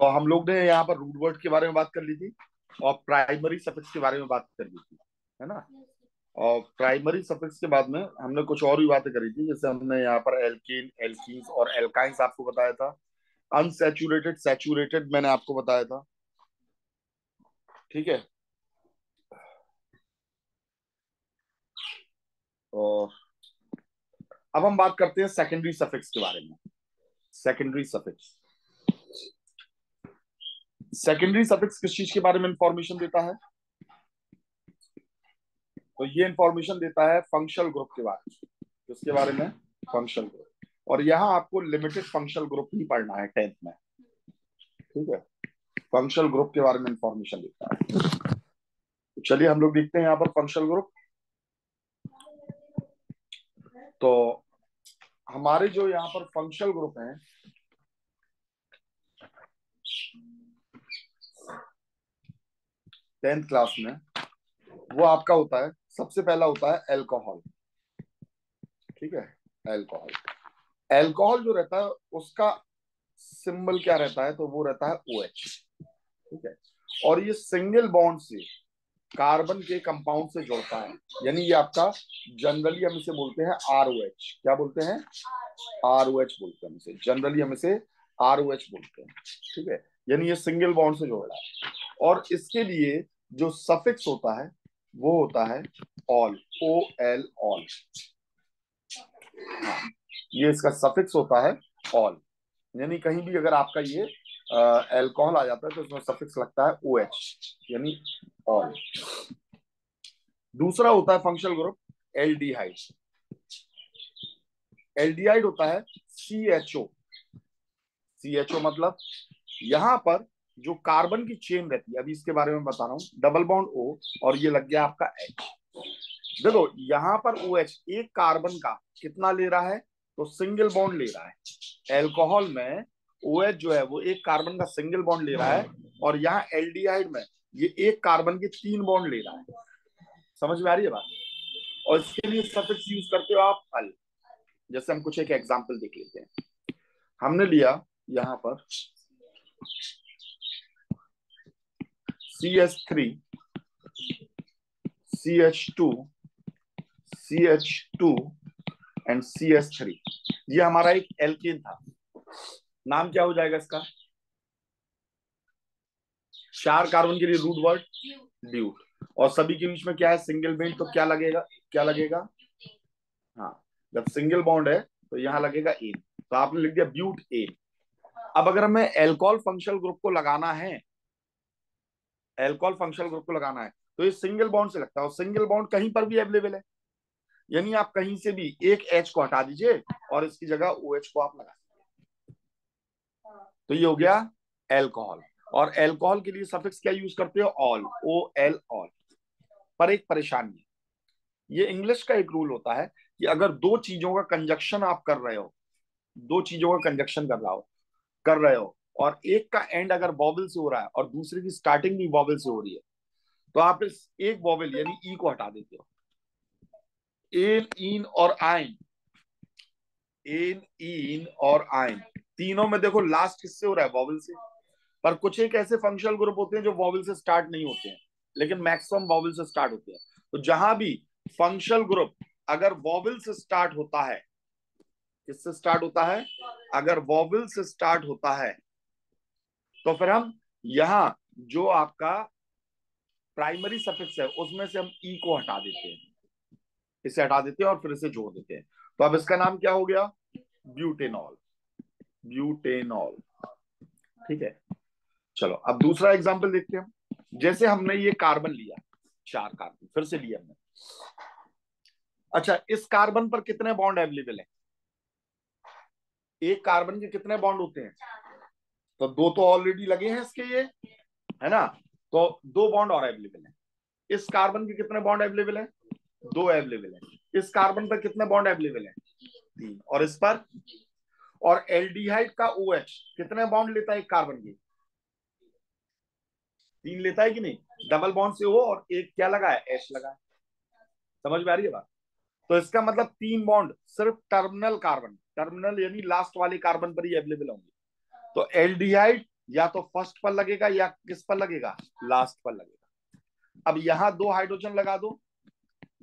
तो हम लोग ने यहाँ पर रूट वर्ड के बारे में बात कर ली थी और प्राइमरी सफिक्स के बारे में बात कर ली थी, है ना। और प्राइमरी सफिक्स के बाद में हमने कुछ और भी बातें करी थी, जैसे हमने यहाँ पर एल्कीन, एल्कीन्स और एल्काइंस आपको बताया था। अनसैचुरेटेड, सैचुरेटेड मैंने आपको बताया था, ठीक है। और अब हम बात करते हैं सेकेंडरी सफिक्स के बारे में। सेकेंडरी सफिक्स, सेकेंडरी सफिक्स किस चीज के बारे में इंफॉर्मेशन देता है? तो ये इंफॉर्मेशन देता है फंक्शनल ग्रुप के बारे में। किसके बारे में? Functional group. और यहाँ आपको लिमिटेड फंक्शनल ग्रुप ही पढ़ना है 10th में, ठीक है। फंक्शनल ग्रुप के बारे में इंफॉर्मेशन देता है। तो चलिए हम लोग देखते हैं यहाँ पर फंक्शनल ग्रुप। तो हमारे जो यहाँ पर फंक्शनल ग्रुप हैं, 10th क्लास में, वो आपका होता है, सबसे पहला होता है अल्कोहल, ठीक है। अल्कोहल, अल्कोहल जो रहता है उसका सिंबल क्या रहता है? तो वो रहता है OH, ठीक है। और ये सिंगल बॉन्ड से कार्बन के कंपाउंड से जुड़ता है, यानी ये आपका जनरली हम इसे बोलते हैं ROH। क्या बोलते हैं? ROH बोलते हैं हम इसे, जनरली हम इसे ROH बोलते हैं, ठीक है। यानी ये सिंगल बॉन्ड से जोड़ रहा है। और इसके लिए जो सफिक्स होता है वो होता है ऑल, OL, ऑल। हाँ, ये इसका सफिक्स होता है ऑल। यानी कहीं भी अगर आपका ये अल्कोहल आ जाता है तो इसमें सफिक्स लगता है OH, यानी ऑल। दूसरा होता है फंक्शनल ग्रुप एल्डिहाइड। एल्डिहाइड होता है CHO। CHO मतलब यहां पर जो कार्बन की चेन रहती है, अभी इसके बारे में बता रहा हूं, डबल बॉन्ड O और ये लग गया आपका H। देखो यहां पर OH एक कार्बन का कितना ले रहा है? तो सिंगल बॉन्ड ले रहा है। एल्कोहल में OH जो है वो एक कार्बन का सिंगल बॉन्ड ले रहा है, और यहाँ एल्डिहाइड में ये एक कार्बन के 3 बॉन्ड ले रहा है। समझ में आ रही है बात? और इसके लिए सफिक्स यूज करते हो आप अल। जैसे हम कुछ एक एग्जांपल देख लेते हैं। हमने लिया यहाँ पर CH3, CH2, CH2 and CH3। ये हमारा एक एल्केन था। नाम क्या हो जाएगा इसका? 4 कार्बन के लिए रूट वर्ड ड्यूट, और सभी के बीच में क्या है? Single bond. तो क्या लगेगा? क्या लगेगा? हाँ, जब सिंगल बॉन्ड है तो यहाँ लगेगा एन, तो आपने लिख दिया ब्यूट एन। अब अगर हमें एल्कोहल फंक्शनल ग्रुप को लगाना है, एल्कोहल फंक्शनल ग्रुप को लगाना है, तो ये सिंगल बॉन्ड से लगता है, और सिंगल बॉन्ड कहीं पर भी अवेलेबल है। यानी आप कहीं से भी एक H को हटा दीजिए और इसकी जगह OH को आप लगा, तो ये हो गया एल्कोहल। और एल्कोहल के लिए सफिक्स क्या यूज करते हो? All, OL, all. पर एक परेशानी है, ये इंग्लिश का एक रूल होता है कि अगर दो चीजों का कंजक्शन आप कर रहे हो, दो चीजों का कंजक्शन कर रहे हो और एक का एंड अगर वॉवल से हो रहा है और दूसरे की स्टार्टिंग भी वॉवल से हो रही है, तो आप इस एक वॉवल यानी ई को हटा देते हो। एन, इन और आइन, एन, इन और आइन, तीनों में देखो लास्ट किससे हो रहा है? वॉवल से। पर कुछ एक ऐसे फंक्शनल ग्रुप होते हैं जो वॉवल से स्टार्ट नहीं होते हैं, लेकिन मैक्सिमम वॉवल से स्टार्ट होते हैं। तो जहां भी फंक्शनल ग्रुप अगर वॉवल से स्टार्ट होता है, किससे स्टार्ट होता है? अगर वॉवल से स्टार्ट होता है, तो फिर हम यहां जो आपका प्राइमरी सफिक्स है उसमें से हम ई को हटा देते हैं, इसे हटा देते हैं और फिर इसे जोड़ देते हैं। तो अब इसका नाम क्या हो गया? ब्यूटेनॉल, ब्यूटेनॉल, ठीक है। चलो अब दूसरा एग्जांपल देखते हैं हम। जैसे हमने ये कार्बन लिया, 4 कार्बन फिर से लिया हमने। अच्छा, इस कार्बन पर कितने बॉन्ड अवेलेबल है? एक कार्बन के कितने बॉन्ड होते हैं? तो 2 तो ऑलरेडी लगे हैं इसके, ये है ना। तो 2 बॉन्ड और अवेलेबल है। इस कार्बन के कितने बॉन्ड अवेलेबल है? 2 अवेलेबल है। इस कार्बन पर कितने बॉन्ड अवेलेबल है? 3। और इस पर? और एल्डिहाइड का OH कितने बॉन्ड लेता है एक कार्बन के? 3 लेता है कि नहीं? डबल बॉन्ड से हो और एक क्या लगा है? H लगा है। समझ में आ रही है बात? तो इसका मतलब 3 बॉन्ड सिर्फ टर्मिनल कार्बन, टर्मिनल यानी लास्ट वाले कार्बन पर ही अवेलेबल होंगे। तो एल्डिहाइड या तो फर्स्ट पर लगेगा या किस पर लगेगा, लास्ट पर लगेगा। अब यहां 2 हाइड्रोजन लगा दो,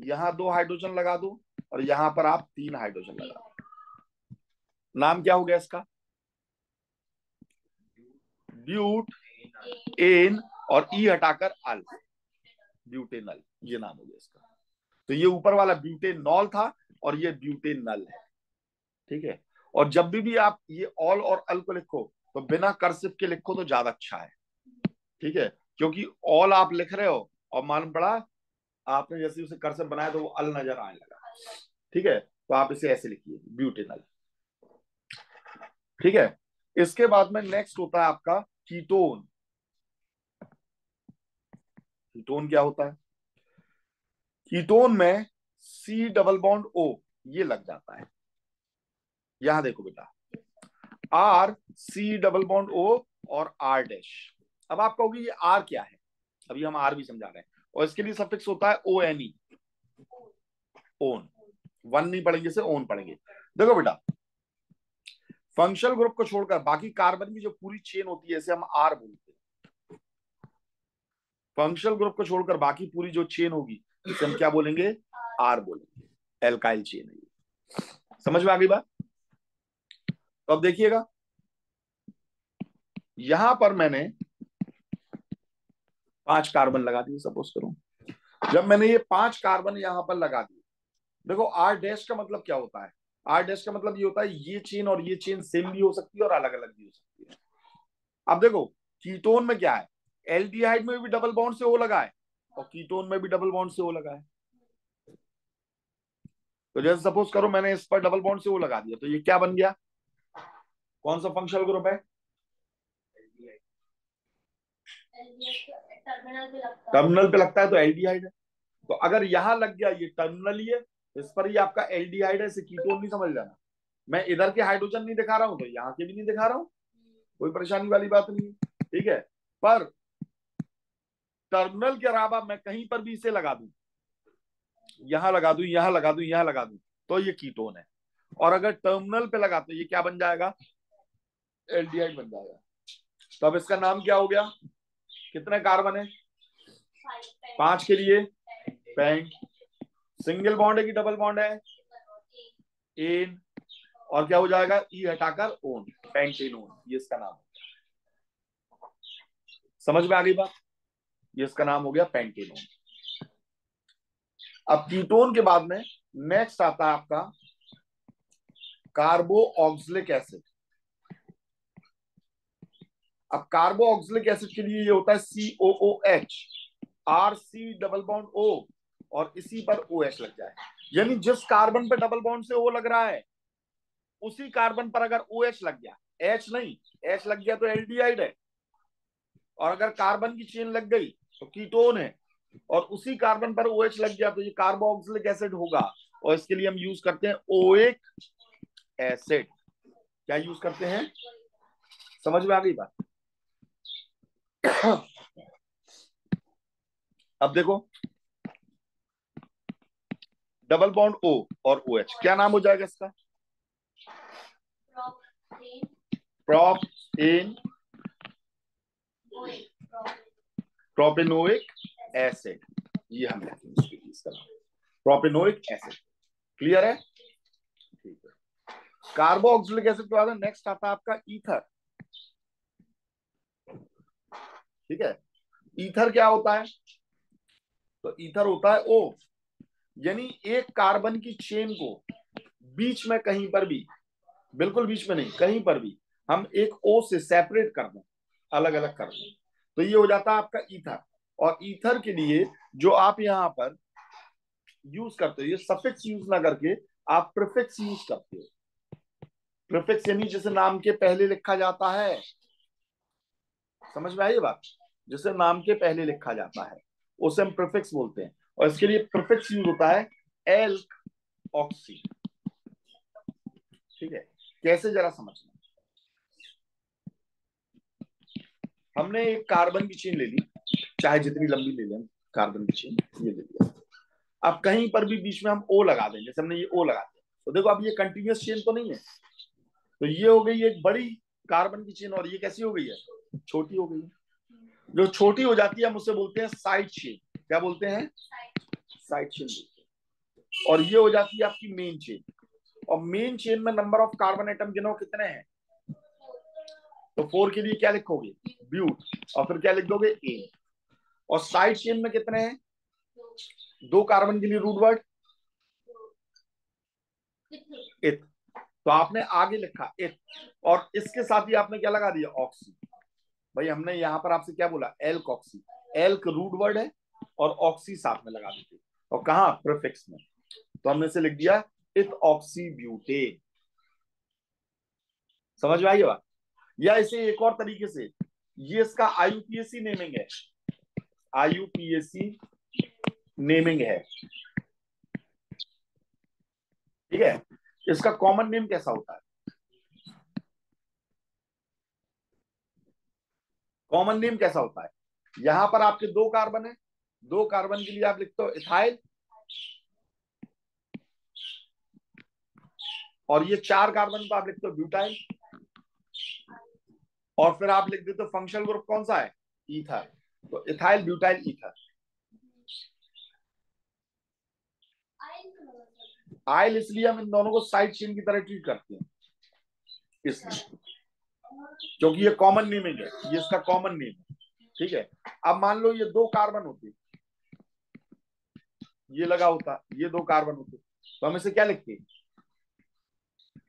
यहां 2 हाइड्रोजन लगा दो, और यहां पर आप 3 हाइड्रोजन लगा दो। नाम क्या हो गया इसका, ब्यूट एन, और ई हटाकर अल, ब्यूटेनल, ये नाम हो गया इसका। तो ये ऊपर वाला ब्यूटेनॉल था और ये ब्यूटेनल है। ठीक है, और जब भी आप ये ऑल और अल को लिखो तो बिना कर्सिव के लिखो तो ज्यादा अच्छा है। ठीक है, क्योंकि ऑल आप लिख रहे हो और मालूम पड़ा आपने जैसे उसे कर्सिव बनाया तो वो अल नजर आने लगा। ठीक है, तो आप इसे ऐसे लिखिए, ब्यूटेनल। ठीक है, इसके बाद में नेक्स्ट होता है आपका कीटोन। कीटोन क्या होता है, कीटोन में सी डबल बॉन्ड ओ ये लग जाता है। यहां देखो बेटा, R C double bond O और आर डैश। अब आप कहोगे ये आर क्या है, अभी हम आर भी समझा रहे हैं, और इसके लिए सफिक्स होता है O N E, one. One नहीं पढ़ेंगे, से ओन पढ़ेंगे। देखो बेटा, फंक्शनल ग्रुप को छोड़कर बाकी कार्बन की जो पूरी चेन होती है इसे हम आर बोलते हैं। फंक्शनल ग्रुप को छोड़कर बाकी पूरी जो चेन होगी इसे हम क्या बोलेंगे, आर बोलेंगे। एल्काइल चेन है ये। समझ में आ गई बात। तो अब देखिएगा, यहां पर मैंने 5 कार्बन लगा दिए, सपोज करो। जब मैंने ये 5 कार्बन यहां पर लगा दिए, देखो आर डैश का मतलब क्या होता है, आर डैश का मतलब ये होता है ये चेन और ये चेन सेम भी हो सकती है और अलग अलग भी हो सकती है। अब देखो कीटोन में क्या है, एल्डिहाइड में भी डबल बॉन्ड से ओ लगा है और कीटोन में भी डबल बॉन्ड से ओ लगा है। तो जैसे सपोज करो मैंने इस पर डबल बॉन्ड से ओ लगा दिया, तो ये क्या बन गया, कौन सा फंक्शनल ग्रुप है, टर्मिनल पे लगता है तो एल्डिहाइड है। तो अगर यहां लग गया ये टर्मिनल ही है, इस पर ही आपका एल्डिहाइड है, इसे कीटोन नहीं समझ जाना। मैं इधर के हाइड्रोजन नहीं दिखा रहा हूं तो यहाँ के भी नहीं दिखा रहा हूं, कोई परेशानी वाली बात नहीं है। ठीक है, पर टर्मिनल के अलावा मैं कहीं पर भी इसे लगा दूं, यहां लगा दूं, यहां लगा दूं, यहां लगा दूं, तो ये कीटोन है। और अगर टर्मिनल पे लगा तो ये क्या बन जाएगा, एल्डिहाइड बन जाएगा। तो अब इसका नाम क्या हो गया, कितने कार्बन है, 5 के लिए पेंट, सिंगल बॉन्ड है कि डबल बॉन्ड है, एन, और क्या हो जाएगा, ई हटाकर ओन, पेंटेनोन, ये इसका नाम है। समझ में आ गई बात, ये इसका नाम हो गया पेंटेनोन। अब कीटोन के बाद में नेक्स्ट आता है आपका कार्बो ऑक्सिलिक एसिड। अब कार्बो ऑक्सिलिक एसिड के लिए ये होता है COOH, R C double bond O, और इसी पर OH लग जाए। यानी जिस कार्बन पर डबल बॉन्ड से O लग रहा है उसी कार्बन पर अगर OH लग गया, H नहीं, H लग गया तो एल्डिहाइड है। और अगर कार्बन की चेन लग गई तो कीटोन है, और उसी कार्बन पर OH लग गया तो ये कार्बोक्सिलिक एसिड होगा। और इसके लिए हम यूज करते हैं ओइक एसिड। क्या यूज करते हैं, समझ में आ गई बात। अब देखो, डबल बॉन्ड O और OH, क्या नाम हो जाएगा इसका, प्रोपेन, प्रोपेनोइक एसिड, ये हम लिखेंगे इसका नाम, प्रोपेनोइक एसिड। क्लियर है, ठीक है। कार्बोक्सिलिक एसिड के बाद नेक्स्ट आता है आपका ईथर। ठीक है, ईथर क्या होता है, तो ईथर होता है O, यानी एक कार्बन की चेन को बीच में कहीं पर भी, बिल्कुल बीच में नहीं, कहीं पर भी हम एक O से सेपरेट कर दें, अलग अलग कर दें, तो ये हो जाता है आपका ईथर। और ईथर के लिए जो आप यहां पर यूज करते हो, ये सफिक्स यूज ना करके आप प्रीफिक्स यूज करते हो। प्रीफिक्स यानी जैसे नाम के पहले लिखा जाता है, समझ में आई बात, जिसे नाम के पहले लिखा जाता है उसे हम प्रीफिक्स बोलते हैं। और इसके लिए प्रीफिक्स यूज होता है एल्क ऑक्सी। ठीक है, कैसे जरा समझना, हमने एक कार्बन की चेन ले ली, चाहे जितनी लंबी ले लें, कार्बन की चेन ये ले लिया। अब कहीं पर भी बीच में हम O लगा दें, जैसे हमने ये O लगा दिया, तो देखो अब ये कंटिन्यूअस चेन तो नहीं है, तो ये हो गई एक बड़ी कार्बन की चेन, और ये कैसी हो गई है, छोटी हो गई है। जो छोटी हो जाती है हम उसे बोलते हैं साइड चेन। क्या बोलते हैं, साइड चेन बोलते हैं। और ये हो जाती है आपकी मेन चेन। और मेन चेन में नंबर ऑफ कार्बन एटम गिनो कितने हैं, तो 4 के लिए क्या लिखोगे, ब्यूट, और फिर क्या लिख दोगे, ए। और साइड चेन में कितने हैं, 2 कार्बन के लिए रूट वर्ड इथ, तो आपने आगे लिखा इथ, और इसके साथ ही आपने क्या लगा दिया, ऑक्सी। भाई हमने यहां पर आपसे क्या बोला, alk oxy, alk root word है और ऑक्सी साथ में लगा देते, और कहा, प्रीफिक्स में, तो हमने से लिख दिया इथ ऑक्सी ब्यूटेन। समझ में आई बात। या इसे एक और तरीके से, ये इसका आईयूपीएसी नेमिंग है, आईयूपीएसी नेमिंग है, ठीक है। इसका कॉमन नेम कैसा होता है, कॉमन नेम कैसा होता है, यहां पर आपके 2 कार्बन है, 2 कार्बन के लिए आप लिखते हो इथाइल, और ये 4 कार्बन को आप लिखते हो ब्यूटाइल, और फिर आप लिख देते हो फंक्शनल ग्रुप कौन सा है, ईथर, तो इथाइल ब्यूटाइल ईथर। आइल इसलिए हम इन दोनों को साइड चेन की तरह ट्रीट करते हैं, इसलिए क्योंकि ये कॉमन नेमिंग है, ये इसका कॉमन नेम है, ठीक है। अब मान लो ये 2 कार्बन होते, ये लगा होता, ये 2 कार्बन होते, तो हम इसे क्या लिखते,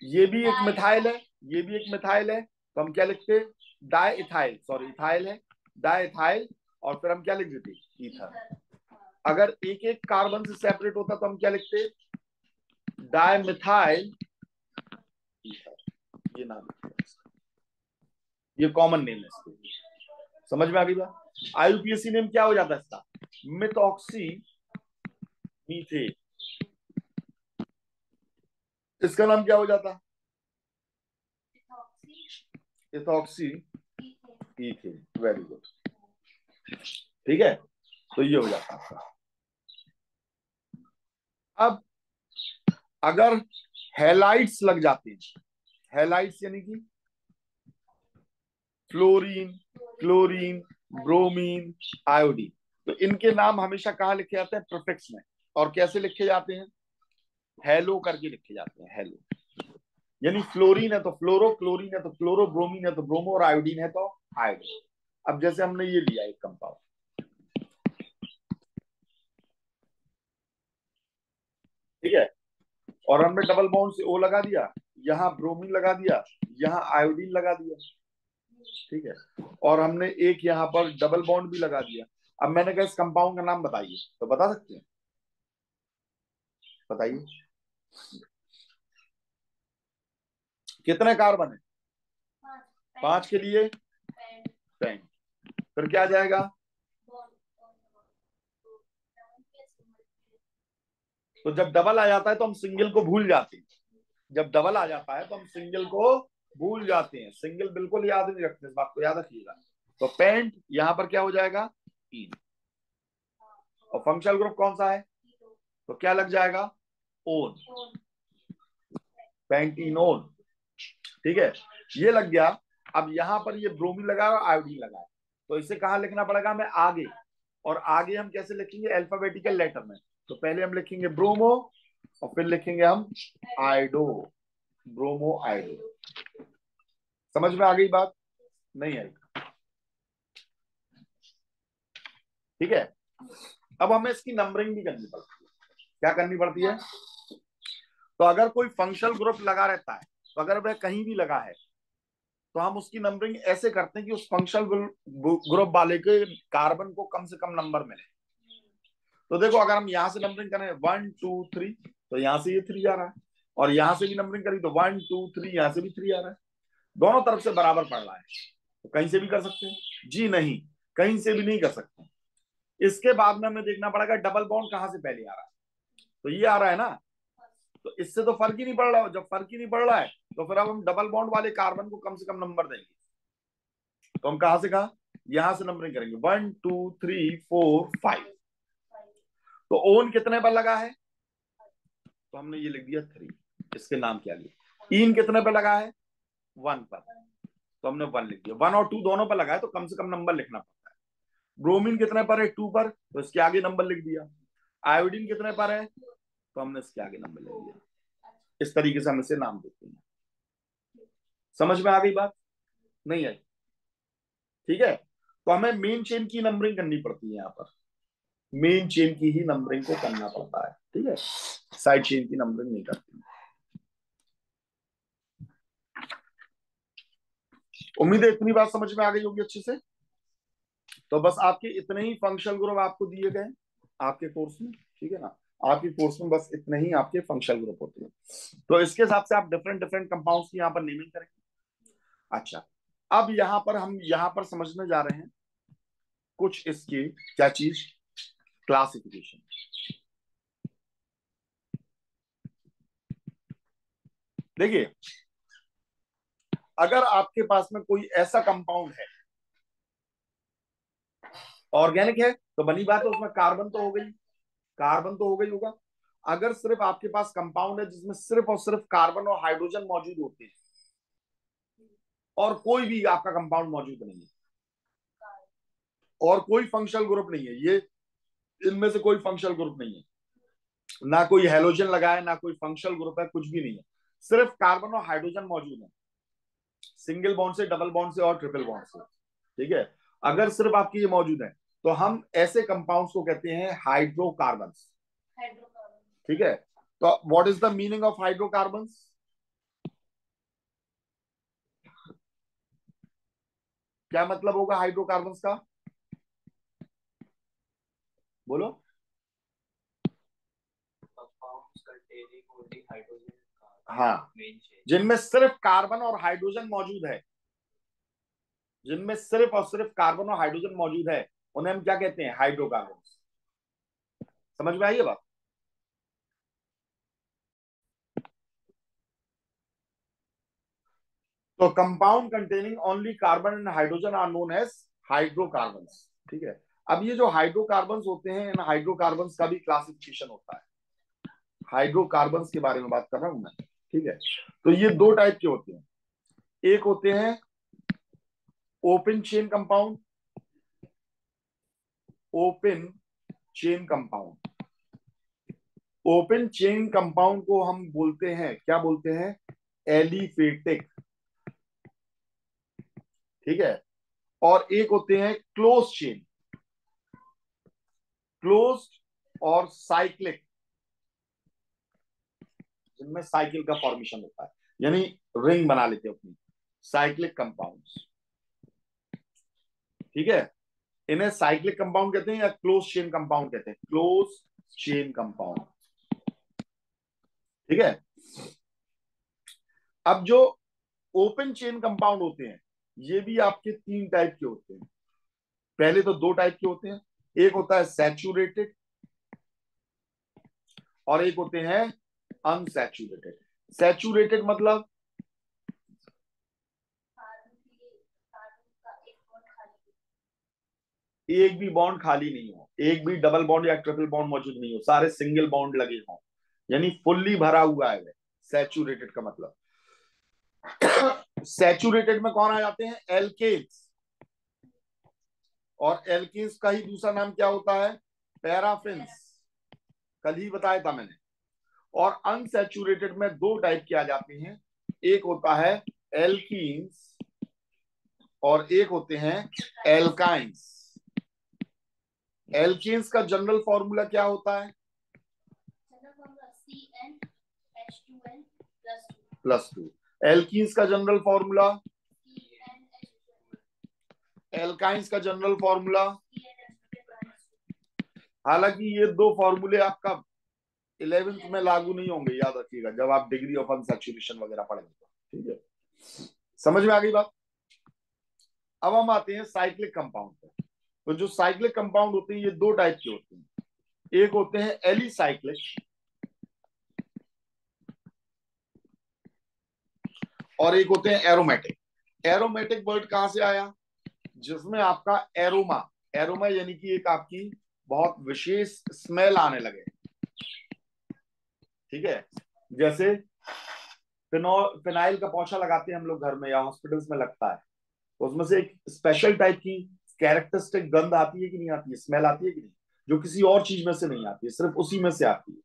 ये भी एक मिथाइल है, ये भी एक मिथाइल है, तो हम क्या लिखते, डाई इथाइल, सॉरी इथाइल है, डाई इथाइल, और फिर हम क्या लिख देते, ईथर। अगर एक एक कार्बन से सेपरेट होता तो हम क्या लिखते, डाई मिथाइल ईथर, ये नाम लिखते, ये कॉमन नेम है इसको। समझ में आ गई बात। आईयूपीएसी नेम क्या हो जाता है इसका, मिथऑक्सी मीथेन, इसका नाम क्या हो जाता, इथॉक्सी ईथेन। वेरी गुड, ठीक है, तो ये हो जाता है आपका। अब अगर हैलाइड्स लग जाते हैं, हैलाइड्स यानी कि फ्लोरीन, क्लोरीन, ब्रोमीन, आयोडीन, तो इनके नाम हमेशा कहाँ लिखे जाते हैं, प्रीफिक्स में। और कैसे लिखे जाते हैं, हेलो करके लिखे जाते हैं, हेलो। यानी फ्लोरीन है तो फ्लोरो, क्लोरीन है तो क्लोरो, ब्रोमीन है तो ब्रोमो, और आयोडीन है तो आयोडीन। अब जैसे हमने ये लिया एक कंपाउंड, ठीक है, और हमने डबल बॉन्ड से ओ लगा दिया, यहाँ ब्रोमीन लगा दिया, यहाँ आयोडीन लगा दिया, ठीक है, और हमने एक यहाँ पर डबल बॉन्ड भी लगा दिया। अब मैंने कहा इस कंपाउंड का नाम बताइए, तो बता सकते हैं, बताइए कितने कार्बन है, 5 के लिए पेंट, फिर क्या आ जाएगा, तो जब डबल आ जाता है तो हम सिंगल को भूल जाते हैं, जब डबल आ जाता है तो हम सिंगल को भूल जाते हैं, सिंगल बिल्कुल याद नहीं रखते, इस बात को याद रखिएगा। तो पेंट यहां पर क्या हो जाएगा, इन, और फंक्शनल ग्रुप कौन सा है, तो क्या लग जाएगा, ओन, पेंटीनोन, ठीक है, ये लग गया। अब यहां पर ये ब्रोमीन लगा और आयोडीन लगा है, तो इसे कहां लिखना पड़ेगा हमें, आगे, और आगे हम कैसे लिखेंगे, अल्फाबेटिकल लेटर में। तो पहले हम लिखेंगे ब्रोमो, और फिर लिखेंगे हम आइडो, ब्रोमो आइडो। समझ में आ गई बात, नहीं आई, ठीक है। अब हमें इसकी नंबरिंग भी करनी पड़ती है, क्या करनी पड़ती है, तो अगर कोई फंक्शनल ग्रुप लगा रहता है, तो अगर वह कहीं भी लगा है, तो हम उसकी नंबरिंग ऐसे करते हैं कि उस फंक्शनल ग्रुप वाले के कार्बन को कम से कम नंबर मिले। तो देखो अगर हम यहाँ से नंबरिंग करें 1 2 3, तो यहाँ से ये 3 आ रहा है, और यहाँ से भी नंबरिंग करी तो 1 2 3, यहाँ से भी 3 आ रहा है, दोनों तरफ से बराबर पड़ रहा है, तो कहीं से भी कर सकते हैं, जी नहीं, कहीं से भी नहीं कर सकते। इसके बाद में हमें देखना पड़ेगा डबल बॉन्ड कहाँ से पहले आ रहा है, तो ये आ रहा है ना, तो इससे तो फर्क ही नहीं पड़ रहा है, जब फर्क ही नहीं पड़ रहा है तो फिर अब हम डबल बॉन्ड वाले कार्बन को कम से कम नंबर देंगे, तो हम कहां से कहा, यहां से नंबरिंग करेंगे 1 2 3 4 5, तो ओन कितने पर लगा है, तो हमने ये लिख दिया 3, इसके नाम क्या लिया, इन कितने पर लगा है, 1 पर, तो हमने 1 लिख दिया। 1 और 2 दोनों पर लगाए तो कम से कम नंबर लिखना पड़ता है। ब्रोमीन कितने पर है? 2 पर, तो इसके आगे नंबर लिख दिया। आयोडीन कितने पर है? तो हमने इसके आगे नंबर लिख दिया। इस तरीके से हम इसे नाम देते हैं। समझ में आ गई बात? नहीं आई? ठीक है, तो हमें मेन चेन की नंबरिंग करनी पड़ती है। यहाँ पर मेन चेन की ही नंबरिंग को करना पड़ता है। ठीक है, साइड चेन की नंबरिंग नहीं करती। उम्मीद है इतनी बात समझ में आ गई होगी अच्छे से। तो बस आपके इतने ही फंक्शनल ग्रुप आपको दिए गए आपके कोर्स में। ठीक है ना, आपके कोर्स में बस इतने ही आपके फंक्शनल ग्रुप होते हैं। तो इसके हिसाब से आप डिफरेंट डिफरेंट कंपाउंड्स की यहाँ पर नेमिंग करेंगे। अच्छा, अब यहाँ पर हम यहाँ पर समझने जा रहे हैं कुछ इसकी क्या चीज, क्लासिफिकेशन। देखिए, अगर आपके पास में कोई ऐसा कंपाउंड है, ऑर्गेनिक है, तो बनी बात है उसमें कार्बन तो हो गई, कार्बन तो हो गई होगा। अगर सिर्फ आपके पास कंपाउंड है जिसमें सिर्फ और सिर्फ कार्बन और हाइड्रोजन मौजूद होते हैं और कोई भी आपका कंपाउंड मौजूद नहीं है और कोई फंक्शनल ग्रुप नहीं है, ये इनमें से कोई फंक्शनल ग्रुप नहीं है, ना कोई हेलोजन लगा है, ना कोई फंक्शनल ग्रुप है, कुछ भी नहीं है, सिर्फ कार्बन और हाइड्रोजन मौजूद है, सिंगल बॉन्ड से, डबल बॉन्ड से और ट्रिपल बॉन्ड से। ठीक है, अगर सिर्फ आपकी ये मौजूद है तो हम ऐसे कंपाउंड्स को कहते हैं हाइड्रोकार्बन्स। ठीक है, तो what is the meaning of hydrocarbons? क्या मतलब होगा हाइड्रोकार्बन्स का? बोलो। हाँ, जिनमें सिर्फ कार्बन और हाइड्रोजन मौजूद है, जिनमें सिर्फ और सिर्फ कार्बन और हाइड्रोजन मौजूद है, उन्हें हम क्या कहते हैं? हाइड्रोकार्बन्स। समझ में आई है बात? तो compound containing only carbon and hydrogen are known as hydrocarbons. ठीक है, अब ये जो हाइड्रोकार्बन्स होते हैं, इन हाइड्रोकार्बन्स का भी क्लासिफिकेशन होता है। हाइड्रोकार्बन्स के बारे में बात कर रहा हूं मैं। ठीक है, तो ये दो टाइप के होते हैं। एक होते हैं open chain compound, open chain compound. Open chain compound को हम बोलते हैं, क्या बोलते हैं? एलिफेटिक। ठीक है, और एक होते हैं क्लोज चेन, क्लोज्ड और साइक्लिक, जिनमें साइकिल का फॉर्मेशन होता है, यानी रिंग बना लेते हैं अपनी, साइक्लिक कंपाउंड्स। ठीक है, इन्हें साइक्लिक कंपाउंड कहते हैं या क्लोज चेन कंपाउंड कहते हैं? Close chain compound. ठीक है, अब जो ओपन चेन कंपाउंड होते हैं, ये भी आपके 3 टाइप के होते हैं। पहले तो 2 टाइप के होते हैं, एक होता है सैचुरेटेड और एक होते हैं अनसैचुरेटेड। सैचुरेटेड मतलब एक भी बॉन्ड खाली नहीं हो, एक भी डबल बॉन्ड या ट्रिपल बॉन्ड मौजूद नहीं हो, सारे सिंगल बॉन्ड लगे हों, यानी फुल्ली भरा हुआ है। सैचुरेटेड का मतलब, सैचुरेटेड में कौन आ जाते हैं? एल्केन्स, और एल्केन्स का ही दूसरा नाम क्या होता है? पैराफिन्स। कल ही बताया था मैंने। और अनसैचुरेटेड में 2 टाइप के आ जाते हैं, एक होता है एल्कीन्स और एक होते हैं एल्काइंस। एल्कीन्स का जनरल फॉर्मूला क्या होता है? +2। एल्कीन्स का जनरल फॉर्मूला, एल्काइंस का जनरल फॉर्मूला। हालांकि ये 2 फॉर्मूले आपका 11th में लागू नहीं होंगे, याद रखिएगा, जब आप डिग्री ऑफ अनसैचुरेशन वगैरह पढ़ेंगे। ठीक है, समझ में आ गई बात? अब हम आते हैं साइक्लिक कंपाउंड पे। तो जो साइक्लिक कंपाउंड होते हैं, ये 2 टाइप के होते हैं, एक होते हैं एलिसाइक्लिक और एक होते हैं एरोमेटिक। एरोमेटिक वर्ड कहां से आया? जिसमें आपका एरोमा, एरोमा यानी कि एक आपकी बहुत विशेष स्मेल आने लगे। ठीक है, जैसे फिनाइल का पोछा लगाते हैं हम लोग घर में या हॉस्पिटल्स में लगता है, तो उसमें से एक स्पेशल टाइप की कैरेक्टरिस्टिक गंध आती है कि नहीं आती है, स्मेल आती है कि नहीं, जो किसी और चीज में से नहीं आती है, सिर्फ उसी में से आती है।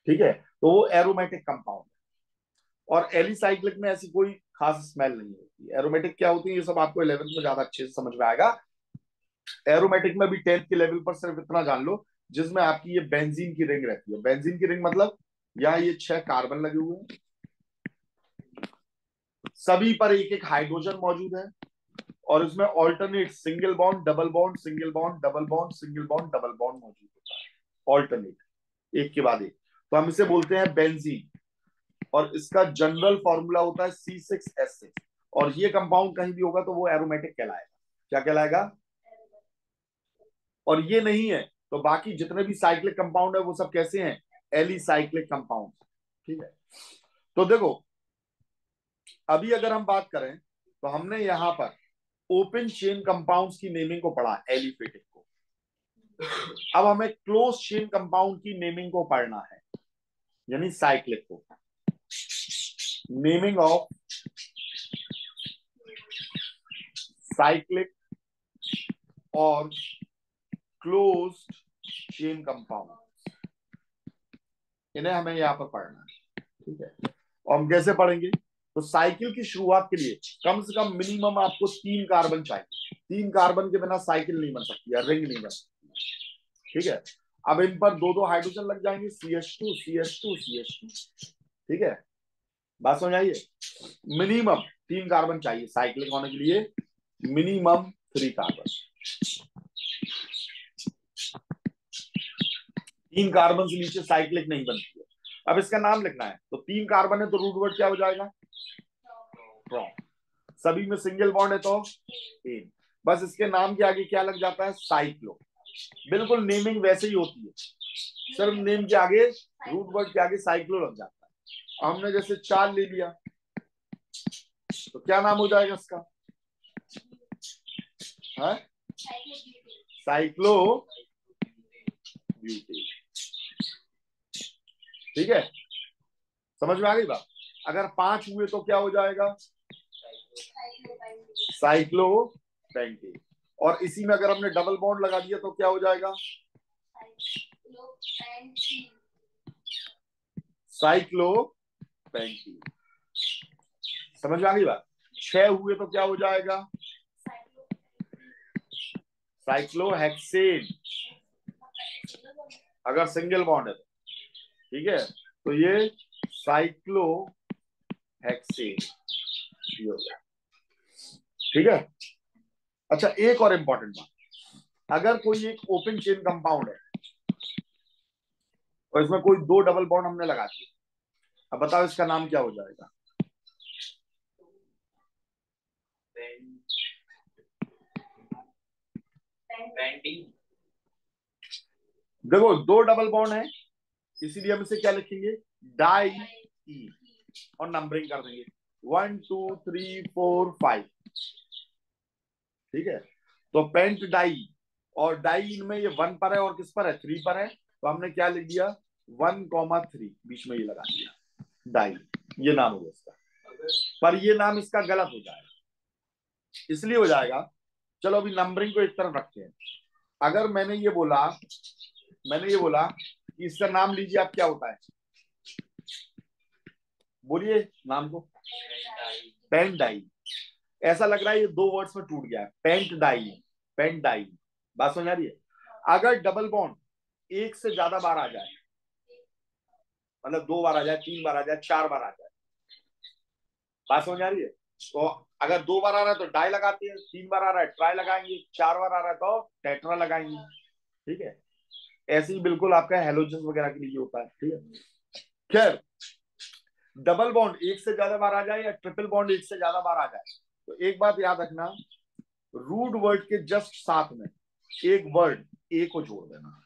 ठीक है, तो वो एरोमेटिक कंपाउंड है। और एलिसाइक्लिक में ऐसी कोई खास स्मेल नहीं होती। एरोमेटिक क्या होती है ये सब आपको 11th में ज्यादा अच्छे से समझ में आएगा। एरोमेटिक में भी 10th के लेवल पर सिर्फ इतना जान लो, जिसमें आपकी ये बेंजीन की रिंग रहती है। बेंजीन की रिंग मतलब यहाँ ये 6 कार्बन लगे हुए हैं, सभी पर एक एक हाइड्रोजन मौजूद है, और इसमें alternate single bond double bond single bond double bond single bond double bond मौजूद होता है, ऑल्टरनेट एक के बाद एक। तो हम इसे बोलते हैं बेंजीन, और इसका जनरल फॉर्मूला होता है C6H6। और ये कंपाउंड कहीं भी होगा तो वो एरोमेटिक कहलाएगा। क्या कहलाएगा? और ये नहीं है तो बाकी जितने भी साइक्लिक कंपाउंड है वो सब कैसे हैं? Alicyclic compound. ठीक है, तो देखो अभी अगर हम बात करें तो हमने यहां पर ओपन चेन कंपाउंड्स की नेमिंग को पढ़ा, एलिफेटिक को। अब हमें क्लोज चेन कंपाउंड की नेमिंग को पढ़ना है, यानी साइक्लिक को। नेमिंग ऑफ साइक्लिक और क्लोज्ड चेन कंपाउंड, इन्हें हमें यहां पर पढ़ना है। ठीक है, और हम कैसे पढ़ेंगे? तो साइकिल की शुरुआत के लिए कम से कम मिनिमम आपको 3 कार्बन चाहिए। 3 कार्बन के बिना साइकिल नहीं बन सकती या रिंग नहीं बन सकती। ठीक है, अब इन पर दो दो हाइड्रोजन लग जाएंगे, CH2 CH2 CH2। ठीक है, बात समझ आइए। मिनिमम 3 कार्बन चाहिए साइक्लिक होने के लिए, मिनिमम 3 कार्बन। 3 कार्बन से नीचे साइक्लिक नहीं बनती है। अब इसका नाम लिखना है, तो 3 कार्बन है तो रूट वर्ड क्या हो जाएगा? प्रोम। सभी में सिंगल बॉन्ड है तो एन। बस इसके नाम के आगे क्या लग जाता है? साइक्लो। बिल्कुल नेमिंग वैसे ही होती है, सिर्फ नेम के आगे, रूट वर्ड के आगे साइक्लो लग जाता है। हमने जैसे 4 ले लिया तो क्या नाम हो जाएगा इसका? है साइक्लो ब्यूटेन। ठीक है, समझ में आ गई बात? अगर 5 हुए तो क्या हो जाएगा? Cyclo pentane. और इसी में अगर हमने डबल बॉन्ड लगा दिया तो क्या हो जाएगा? Cyclo pentene. समझ में आ गई बात? 6 हुए तो क्या हो जाएगा? साइक्लोहेक्सेन, अगर सिंगल बॉन्ड है तो। ठीक है, तो ये साइक्लोहेक्सेन हो गया। ठीक है, अच्छा एक और इंपॉर्टेंट बात, अगर कोई एक ओपन चेन कंपाउंड है और इसमें कोई 2 डबल बॉन्ड हमने लगा दिए, अब बताओ इसका नाम क्या हो जाएगा? देखो 2 डबल बॉन्ड है, इसीलिए हम इसे क्या लिखेंगे? डाई ई, और नंबरिंग कर देंगे 1 2 3 4 5। ठीक है, तो पेंट डाई, और डाई इनमें ये 1 पर है और किस पर है? 3 पर है, तो हमने क्या लिख दिया? 1,3 बीच में ये लगा दिया, डाई। ये नाम होगा इसका, पर ये नाम इसका गलत हो जाएगा। इसलिए हो जाएगा, चलो अभी नंबरिंग को एक तरफ रखते हैं। अगर मैंने ये बोला कि इसका नाम लीजिए, आप क्या होता है? बोलिए नाम को। Pent di. ऐसा लग रहा है ये 2 वर्ड्स में टूट गया है, पेंट डाई, पेंट डाई। बात समझ आ रही है? अगर डबल बॉन्ड एक से ज्यादा बार आ जाए, मतलब 2 बार आ जाए, 3 बार आ जाए, 4 बार आ जाए, बात समझ आ रही है? तो अगर 2 बार आ रहा है तो डाई लगाते हैं, 3 बार आ रहा है ट्राई लगाएंगे, 4 बार आ रहा है तो टेट्रा लगाएंगे। ठीक है, ऐसे ही बिल्कुल आपका हेलोजन वगैरह के लिए होता है। ठीक है, खैर डबल बॉन्ड एक से ज्यादा बार आ जाए या ट्रिपल बॉन्ड एक से ज्यादा बार आ जाए, तो एक बात याद रखना, रूट वर्ड के जस्ट साथ में एक वर्ड ए को जोड़ देना।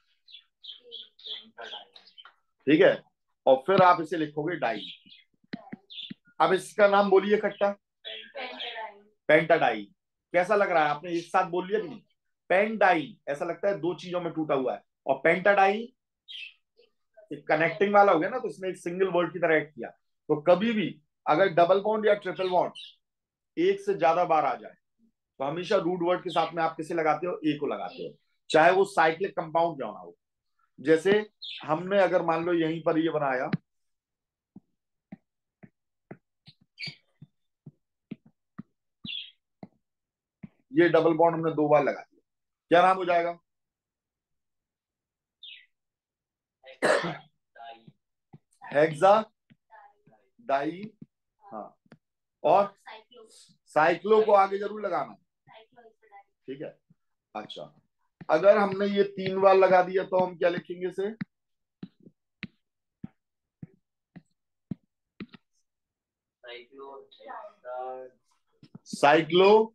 ठीक है, और फिर आप इसे लिखोगे डाई। अब इसका नाम बोलिए इकट्ठा, पेंटाडाई। कैसा लग रहा है? आपने एक साथ बोल लिया कि नहीं? पेंटाडाई ऐसा लगता है 2 चीजों में टूटा हुआ है, और पेंटाडाई कनेक्टिंग वाला हो गया ना, तो इसने एक सिंगल वर्ड की तरह एक्ट किया। तो कभी भी अगर डबल बॉन्ड या ट्रिपल बॉन्ड एक से ज्यादा बार आ जाए तो हमेशा रूट वर्ड के साथ में आप किसे लगाते हो, ए को लगाते हो, चाहे वो साइक्लिक कंपाउंड क्यों ना हो। जैसे हमने अगर मान लो यहीं पर ये बनाया, ये डबल बॉन्ड हमने 2 बार लगा दिया, क्या नाम हो जाएगा? Hexa di. हाँ, और साइक्लो को आगे जरूर लगाना, ठीक है। अच्छा, अगर हमने ये 3 बार लगा दिया तो हम क्या लिखेंगे इसे? साइक्लो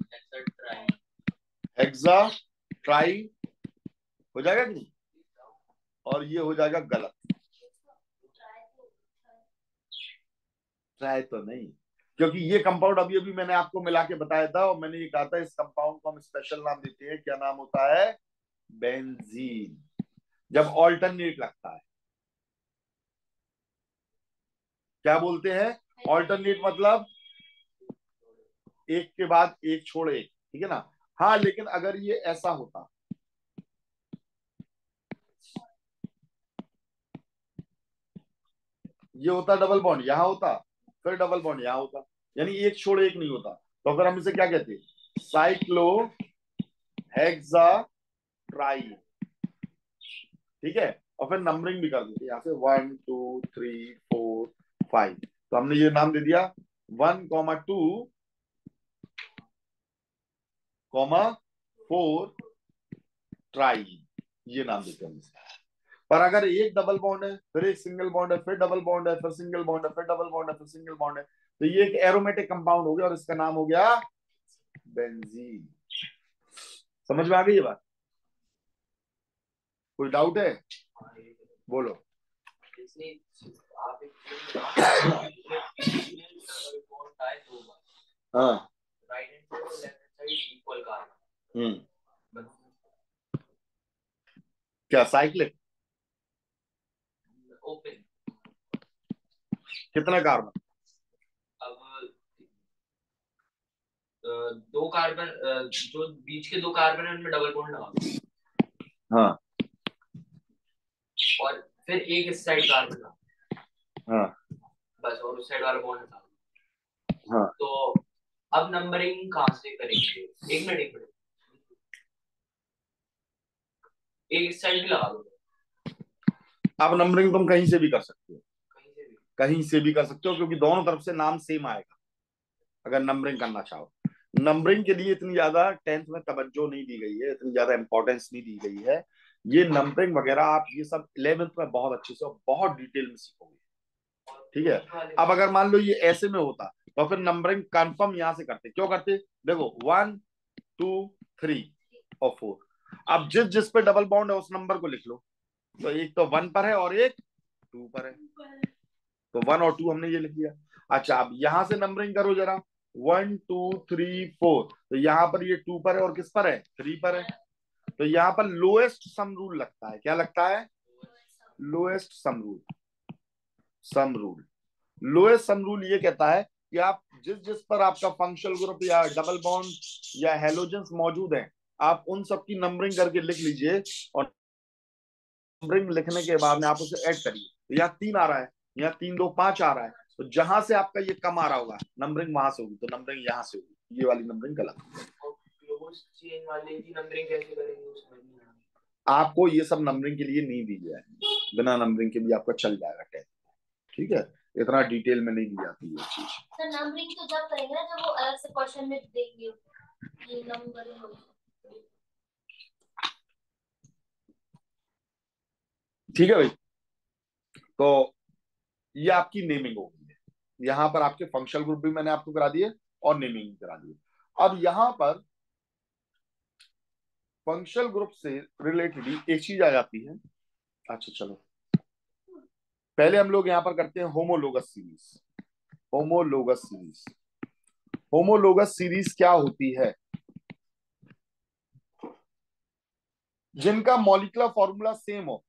हेक्सा ट्राई हो जाएगा कि नहीं? और ये हो जाएगा गलत, ट्राई तो नहीं, क्योंकि ये कंपाउंड अभी अभी मैंने आपको मिला के बताया था और मैंने ये कहा था इस कंपाउंड को हम स्पेशल नाम देते हैं, क्या नाम होता है? बेंजीन। जब ऑल्टरनेट लगता है क्या बोलते हैं? ऑल्टरनेट मतलब एक के बाद एक छोड़ एक, ठीक है ना। हाँ, लेकिन अगर ये ऐसा होता, ये होता डबल बॉन्ड, यहां होता, फिर डबल बॉन्ड यहां होता, यानी एक छोड़ एक नहीं होता, तो फिर हम इसे क्या कहते हैं? साइक्लो हेक्सा ट्राई, ठीक है। और फिर नंबरिंग भी कर देते यहाँ से 1 2 3 4 5, तो हमने ये नाम दे दिया 1,2,4 ट्राई, ये नाम देते हैं इसे। पर अगर एक डबल बॉन्ड है, फिर एक सिंगल बॉन्ड है, फिर डबल बॉन्ड है, फिर सिंगल बॉन्ड है, फिर डबल बॉन्ड है, फिर सिंगल बॉन्ड है, तो ये एक एरोमेटिक कंपाउंड हो गया और इसका नाम हो गया बेंजीन। समझ में आ गई ये बात? कोई डाउट है? बोलो। हाँ। हम्म। क्या साइक्लिक? कितना कार्बन? दो कार्बन, जो बीच के 2 कार्बन है उनमें डबल बॉन्ड लगा। हाँ। और फिर एक इस साइड कार्बन लगा। हाँ। बस, और उस साइड वाला बॉन्ड हटा। हाँ। तो अब नंबरिंग कहाँ से करेंगे? एक मिनट, एक मिनट, एक इस साइड भी लगा दो। अब नंबरिंग तुम कहीं से भी कर सकते हो, कहीं से भी कर सकते हो, क्योंकि दोनों तरफ से नाम सेम आएगा अगर नंबरिंग करना चाहो। नंबरिंग के लिए इतनी ज्यादा 10th में तवज्जो नहीं दी गई है, इतनी ज्यादा इंपॉर्टेंस नहीं दी गई है। ये नंबरिंग वगैरह आप ये सब 11th में बहुत अच्छे से और बहुत डिटेल में सीखोगे, ठीक है। अब अगर मान लो ये ऐसे में होता तो फिर नंबरिंग कंफर्म यहां से करते, क्यों करते? देखो 1 2 3 और 4, अब जिस जिस पे डबल बॉन्ड है उस नंबर को लिख लो, तो एक तो 1 पर है और एक 2 पर है, तो 1 और 2 हमने ये लिख लिया। अच्छा, अब यहां से नंबरिंग करो जरा, 1 2 3 4, तो यहाँ पर ये 2 पर है और किस पर है? 3 पर है, तो यहाँ पर लोएस्ट सम रूल लगता है। क्या लगता है? Lowest sum rule. Sum rule, lowest sum rule ये कहता है कि आप जिस जिस पर आपका फंक्शनल ग्रुप या डबल बॉन्ड या हेलोजेंस मौजूद है, आप उन सब की नंबरिंग करके लिख लीजिए, और नंबरिंग लिखने के बाद में आप उसे ऐड करिए, तो यहाँ 3 आ रहा है, यहाँ 3 2 5 आ रहा है, तो जहां से आपका ये कम आ रहा होगा नंबरिंग वहां से होगी, तो नंबरिंग यहाँ से होगी, ये वाली नंबरिंग गलत। क्लोज चेन वाले की नंबरिंग कैसे करेंगे उसमें? आपको ये सब नंबरिंग के लिए नहीं दी जाए, बिना नंबरिंग के भी आपका चल जाएगा टेस्ट, ठीक है। इतना डिटेल में नहीं दी जाती ये चीज। सर नंबरिंग तो जब करेंगे ना जब वो अलग से क्वेश्चन में देंगे ये नंबर। ठीक है भाई, तो ये आपकी नेमिंग होगी, यहाँ पर आपके फंक्शनल ग्रुप भी मैंने आपको करा दिए और नेमिंग करा दिए। अब यहाँ पर फंक्शनल ग्रुप से रिलेटेड एक चीज आ जाती है। अच्छा चलो, पहले हम लोग यहाँ पर करते हैं homologous series. Homologous series, homologous सीरीज क्या होती है? जिनका मॉलिक्यूलर फॉर्मूला सेम हो,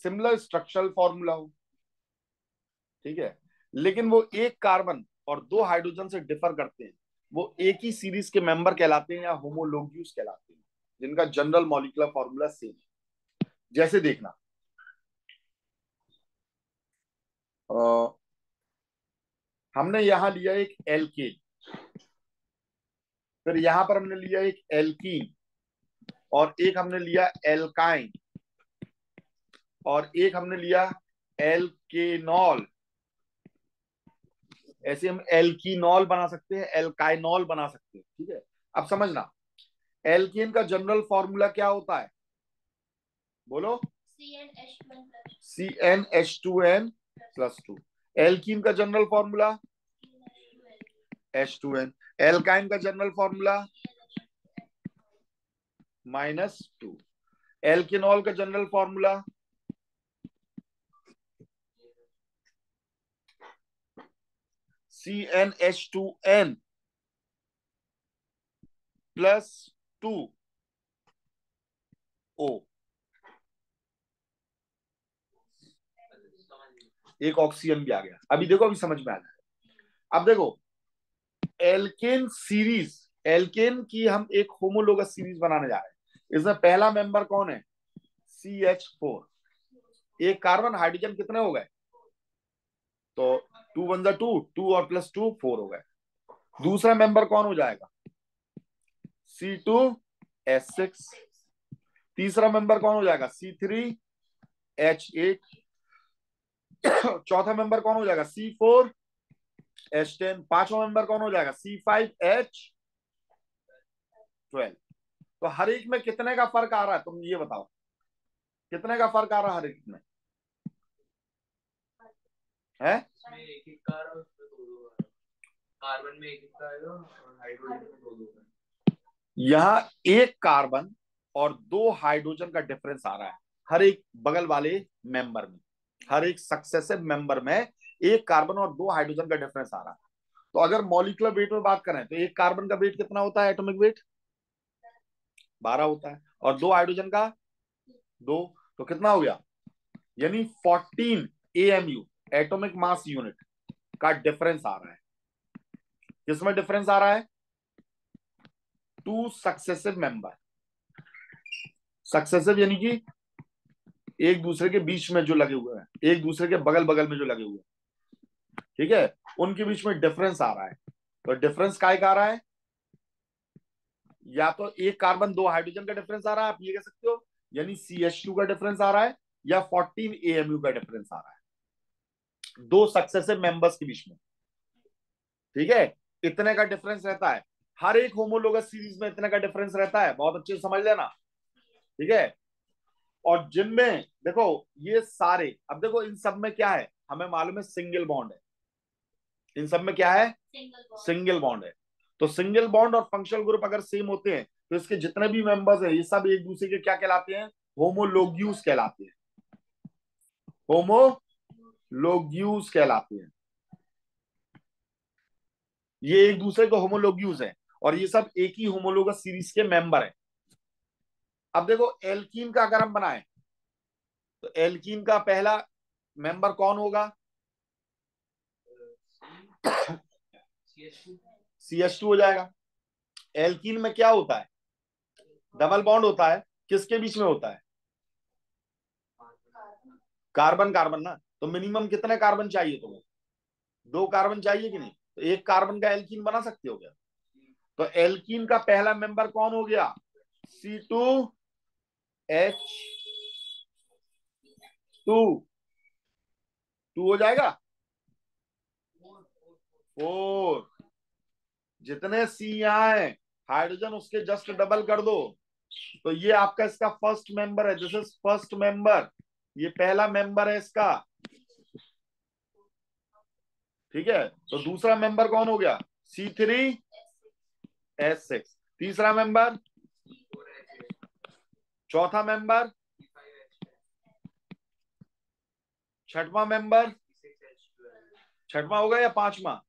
सिमिलर स्ट्रक्चरल फॉर्मूला हो, ठीक है। लेकिन वो एक कार्बन और दो हाइड्रोजन से डिफर करते हैं, वो एक ही सीरीज के मेंबर कहलाते हैं या होमोलोग्यूस कहलाते हैं, जिनका जनरल मॉलिक्यूलर फॉर्मूला सेम है। जैसे देखना, हमने यहां लिया एक एल्केन, फिर यहां पर हमने लिया एक एल्कीन, और एक हमने लिया एल्काइन, और एक हमने लिया एल्केनॉल। ऐसे हम एल्कीनॉल बना सकते हैं, एल्काइनॉल बना सकते हैं। ठीक है, अब समझना, एल्कीन का जनरल फॉर्मूला क्या होता है, बोलो। CnH2n+2। एल्कीन का जनरल फॉर्मूला H2n। एल्काइन का जनरल फॉर्मूला -2। एल्केनॉल का जनरल फॉर्मूला CnH2n+2O। एक ऑक्सीजन भी आ गया। अभी देखो, अभी समझ में आ गया। अब देखो, एल्केन सीरीज, एल्केन की हम एक होमोलोगस सीरीज बनाने जा रहे हैं। इसमें पहला मेंबर कौन है, CH4। एक कार्बन, हाइड्रोजन कितने हो गए, तो 2 वन जा 2, 2 और +2 4 हो गए। दूसरा मेंबर कौन हो जाएगा, C2H6। तीसरा मेंबर कौन हो जाएगा, C3H8। चौथा मेंबर कौन हो जाएगा, C4H10। पांचवा मेंबर कौन हो जाएगा, C5H12। तो हर एक में कितने का फर्क आ रहा है, तुम ये बताओ, कितने का फर्क आ रहा है हर एक में, है? एक एक कार्बन उसमें दो दो कार्बन में एक एक का आएगा और हाइड्रोजन में दो दो का। यहाँ एक कार्बन और दो हाइड्रोजन का डिफरेंस आ रहा है हर एक बगल वाले मेंबर में। हर एक सक्सेसिव मेंबर में एक कार्बन और दो हाइड्रोजन का डिफरेंस आ रहा है। तो अगर मॉलिक्यूलर वेट में बात करें तो एक कार्बन का वेट कितना होता है, एटॉमिक वेट 12 होता है, और दो हाइड्रोजन का 2, तो कितना हो गया, यानी 14 AMU, एटॉमिक मास यूनिट का डिफरेंस आ रहा है। किसमें डिफरेंस आ रहा है, टू सक्सेसिव मेंबर। सक्सेसिव यानी कि एक दूसरे के बीच में जो लगे हुए हैं, एक दूसरे के बगल बगल में जो लगे हुए हैं, ठीक है, उनके बीच में डिफरेंस आ रहा है। तो डिफरेंस काय का आ रहा है, या तो एक कार्बन दो हाइड्रोजन का डिफरेंस आ रहा है, आप ये कह सकते हो, यानी CH2 का डिफरेंस आ रहा है, या 14 AMU का डिफरेंस आ रहा है दो सक्सेसिव मेंबर्स के बीच में। ठीक है, इतने का डिफरेंस रहता है हर एक होमोलोगस सीरीज में, इतने का डिफरेंस रहता है, बहुत अच्छे से समझ लेना। ठीक है, और जिनमें देखो ये सारे, अब देखो इन सब में क्या है, हमें मालूम है सिंगल बॉन्ड है। इन सब में क्या है, सिंगल बॉन्ड है। तो सिंगल बॉन्ड और फंक्शनल ग्रुप अगर सेम होते हैं तो इसके जितने भी मेंबर्स हैं ये सब एक दूसरे के क्या कहलाते हैं, होमोलोग्यूस कहलाते हैं। होमोलोग्यूस कहलाते हैं, ये एक दूसरे के होमोलोग्यूस हैं, और ये सब एक ही होमोलोगस सीरीज के मेंबर हैं। अब देखो एल्कीन का अगर हम बनाएं तो एल्कीन का पहला मेंबर कौन होगा, CH2 हो जाएगा। एल्कीन में क्या होता है, डबल बॉन्ड होता है, किसके बीच में होता है, कार्बन कार्बन ना। तो मिनिमम कितने कार्बन चाहिए तुम्हें, दो कार्बन चाहिए कि नहीं, तो एक कार्बन का एल्कीन बना सकते हो क्या। तो एल्कीन का पहला मेंबर कौन हो गया, C2H2। टू हो जाएगा, 4। जितने C यहाँ है, हाइड्रोजन उसके जस्ट डबल कर दो, तो ये आपका इसका फर्स्ट मेंबर है, दिस इज फर्स्ट मेंबर, ये पहला मेंबर है इसका। ठीक है, तो दूसरा मेंबर कौन हो गया, C3H6। तीसरा मेंबर, चौथा मेंबर, छठवां मेंबर, छठवां होगा या पांचवा,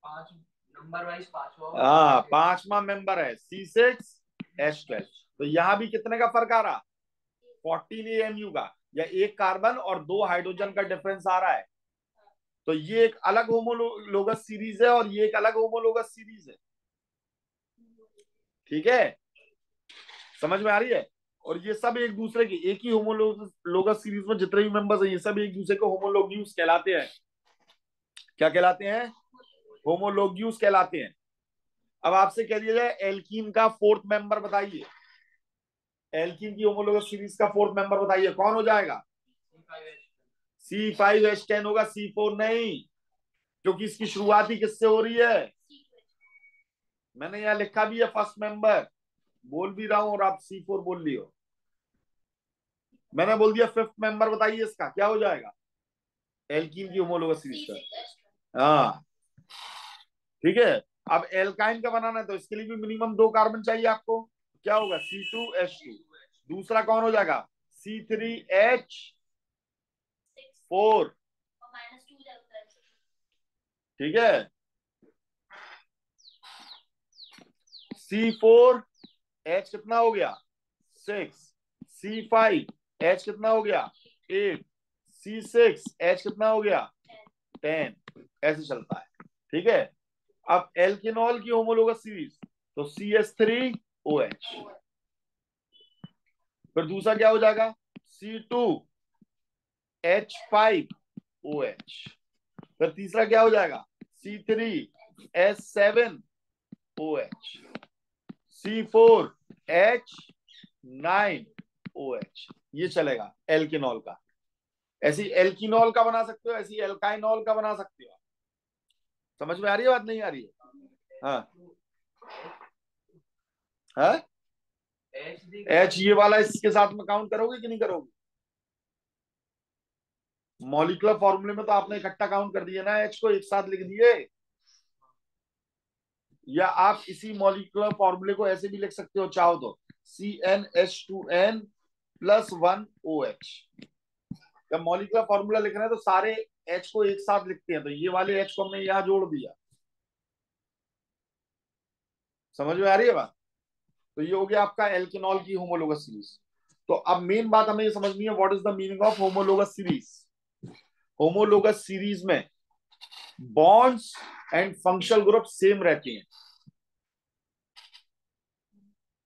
पांच नंबर वाइज पांचवा। हाँ पांचवा मेंबर है C6H12। तो यहां भी कितने का फर्क आ रहा, 14 AMU का। या एक कार्बन और दो हाइड्रोजन का डिफरेंस आ रहा है, तो ये एक अलग होमोलोगस सीरीज है और ये एक अलग होमोलोगस सीरीज है। ठीक है, समझ में आ रही है। और ये सब एक दूसरे के, एक ही होमोलोगस सीरीज में जितने भी मेंबर्स हैं ये सब एक दूसरे को होमोलोग्यूस कहलाते हैं। क्या कहलाते हैं? होमोलोग्यूस कहलाते हैं। अब आपसे कह दिया जाए एल्कीन का फोर्थ मेंबर बताइए, एल्कीन की होमोलोगस सीरीज का फोर्थ मेंबर बताइए, कौन हो जाएगा? C5H10 होगा, C4 नहीं, क्योंकि इसकी शुरुआत ही किससे हो रही है? मैंने यहां लिखा भी है फर्स्ट मेंबर, बोल भी रहा हूं और आप C4 बोल लियो। मैंने बोल दिया फिफ्थ मेंबर बताइए इसका क्या हो जाएगा, एल्कीन की होमोलोगस सीरीज का। हाँ ठीक है। अब एल्काइन का बनाना है तो इसके लिए भी मिनिमम दो कार्बन चाहिए आपको, क्या होगा? C2H2। दूसरा कौन हो जाएगा? C3H4। ठीक है, C4H कितना हो गया? 6। C5H कितना हो गया? 8। C6H कितना हो गया? 10। ऐसे चलता है। ठीक है, अब एल्किनॉल की होमोलोगस सीरीज तो CH3OH। फिर दूसरा क्या हो जाएगा? C2H5OH। फिर तीसरा क्या हो जाएगा? C3H7OH। C4H9OH। ये चलेगा एल्किनॉल का। ऐसी एल्किनॉल का बना सकते हो, ऐसी एल्काइनॉल का बना सकते हो। समझ में आ रही है बात, नहीं आ रही है? हाँ है। एच ये वाला इसके साथ में काउंट करोगे कि नहीं करोगे? मॉलिक्यूलर फॉर्मूले में तो आपने इकट्ठा काउंट कर दिया ना, एच को एक साथ लिख दिए। या आप इसी मॉलिक्यूलर फॉर्मूले को ऐसे भी लिख सकते हो चाहो तो, CnH2n+1OH। जब मॉलिक्यूलर फॉर्मूला लिखना है तो सारे एच को एक साथ लिखते हैं, तो ये वाले एच को हमने यहां जोड़ दिया। समझ में आ रही है बात? तो ये हो गया आपका एल्किनॉल की होमोलोगस सीरीज। तो अब मेन बात हमें ये समझनी है, what is the meaning of homologous series. Homologous series में bonds and functional group same रहते हैं।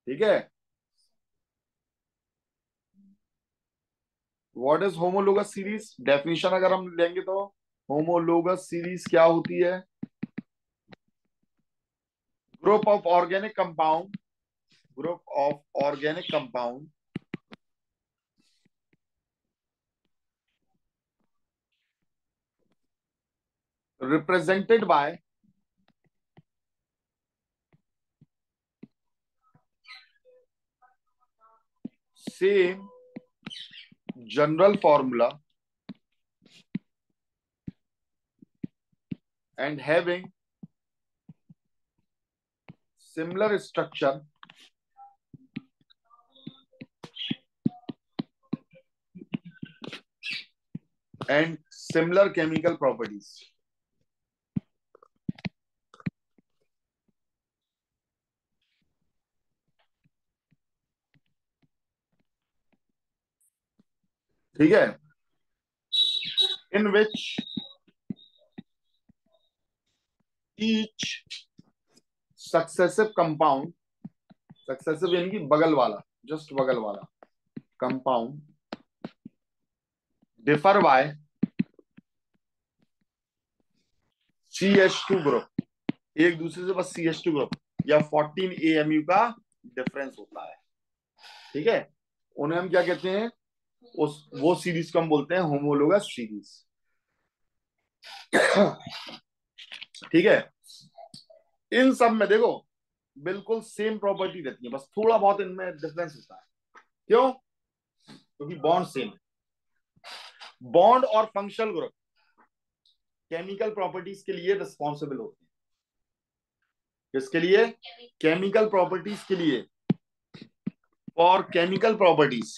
ठीक है, what is homologous series? Definition अगर हम लेंगे तो होमोलोगस सीरीज क्या होती है? Group of organic compound, group of organic compound represented by same general formula and having similar structure and similar chemical properties. ठीक है, in which each successive compound, successive यानी कि बगल वाला, जस्ट बगल वाला compound differ by CH2 group, एक दूसरे से बस CH2 ग्रुप या 14 AMU का डिफरेंस होता है। ठीक है, उन्हें हम क्या कहते हैं? उस वो सीरीज को हम बोलते हैं होमोलोगस सीरीज। ठीक है, इन सब में देखो बिल्कुल सेम प्रॉपर्टी रहती है, बस थोड़ा बहुत इनमें डिफरेंस होता है। क्यों? क्योंकि बॉन्ड सेम है। बॉन्ड और फंक्शनल ग्रुप केमिकल प्रॉपर्टीज के लिए रिस्पॉन्सिबल होते हैं। किसके लिए? केमिकल प्रॉपर्टीज के लिए। और केमिकल प्रॉपर्टीज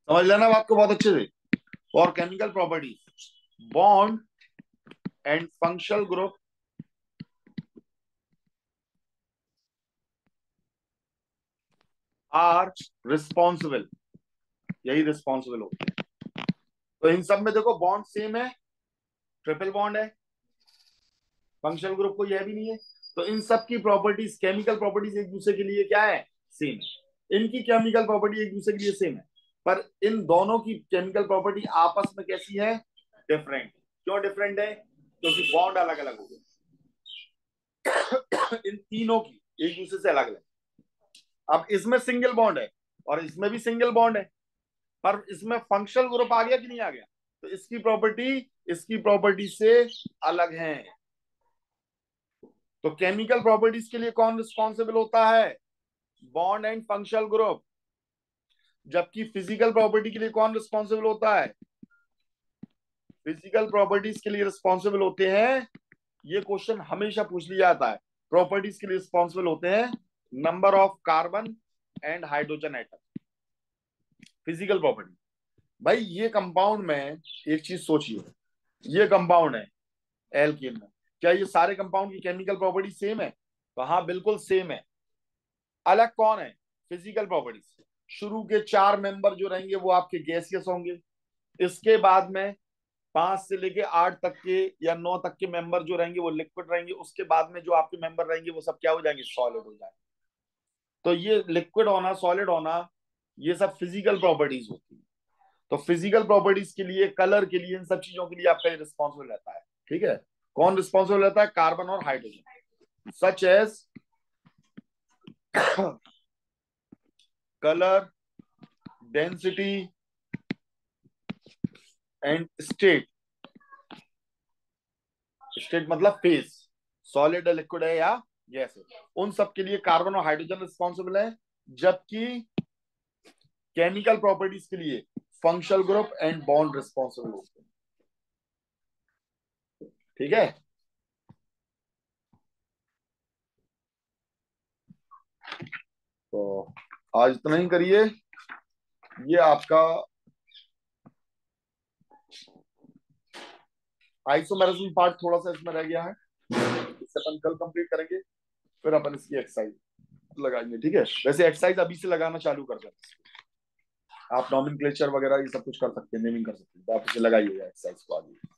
समझ लेना बात को बहुत अच्छे से। और chemical properties bond and functional group are responsible, यही रिस्पॉन्सिबल होते हैं। तो इन सब में देखो बॉन्ड सेम है, ट्रिपल बॉन्ड है, फंक्शनल ग्रुप को यह भी नहीं है। तो इन सब की प्रॉपर्टीज, केमिकल प्रॉपर्टीज एक दूसरे के लिए क्या है, सेम है। इनकी केमिकल प्रॉपर्टी एक दूसरे के लिए सेम है, पर इन दोनों की केमिकल प्रॉपर्टी आपस में कैसी है, डिफरेंट। क्यों डिफरेंट है, क्योंकि बॉन्ड अलग अलग हो गए। इन तीनों की एक दूसरे से अलग अलग। अब इसमें सिंगल बॉन्ड है और इसमें भी सिंगल बॉन्ड है, पर इसमें फंक्शनल ग्रुप आ गया कि नहीं आ गया, तो इसकी प्रॉपर्टी से अलग है। तो केमिकल प्रॉपर्टीज के लिए कौन रिस्पॉन्सिबल होता है, बॉन्ड एंड फंक्शनल ग्रुप। जबकि फिजिकल प्रॉपर्टी के लिए कौन रिस्पॉन्सिबल होता है, फिजिकल प्रॉपर्टीज के लिए रिस्पॉन्सिबल होते हैं, ये क्वेश्चन हमेशा पूछ लिया जाता है, प्रॉपर्टीज के लिए रिस्पॉन्सिबल होते हैं number of carbon and hydrogen atom. Physical property, भाई ये कंपाउंड में एक चीज सोचिए, ये कंपाउंड है एल्कीन में, क्या ये सारे कंपाउंड की केमिकल प्रॉपर्टी सेम है, तो हाँ बिल्कुल सेम है। अलग कौन है, फिजिकल प्रॉपर्टीज। शुरू के 4 मेंबर जो रहेंगे वो आपके गैसियस होंगे, इसके बाद में 5 से लेके 8 तक के या 9 तक के मेंबर जो रहेंगे वो लिक्विड रहेंगे, उसके बाद में जो आपके मेंबर रहेंगे वो सब क्या हो जाएंगे, सॉलिड हो जाएंगे। तो ये लिक्विड होना, सॉलिड होना, ये सब फिजिकल प्रॉपर्टीज होती है। तो फिजिकल प्रॉपर्टीज के लिए, कलर के लिए, इन सब चीजों के लिए आपका रिस्पॉन्सिबल रहता है। ठीक है, कौन रिस्पॉन्सिबल रहता है, कार्बन और hydrogen, such as colour, density and state. State मतलब फेस, सॉलिड है, लिक्विड है या गैस है, उन सब के लिए कार्बन और हाइड्रोजन रिस्पॉन्सिबल है। जबकि केमिकल प्रॉपर्टीज के लिए functional group and bond responsible होते हैं। ठीक है, तो आज इतना ही करिए। ये आपका आइसोमेरिज्म पार्ट थोड़ा सा इसमें रह गया है, इससे अपन कल कंप्लीट करेंगे, फिर अपन इसकी एक्सरसाइज लगाएंगे। ठीक है, वैसे एक्सरसाइज अभी से लगाना चालू कर दें, आप नॉमेनक्लेचर वगैरह ये सब कुछ कर सकते हैं, नेमिंग कर सकते हैं, तो आप इसे लगाइएगा एक्सरसाइज को आगे।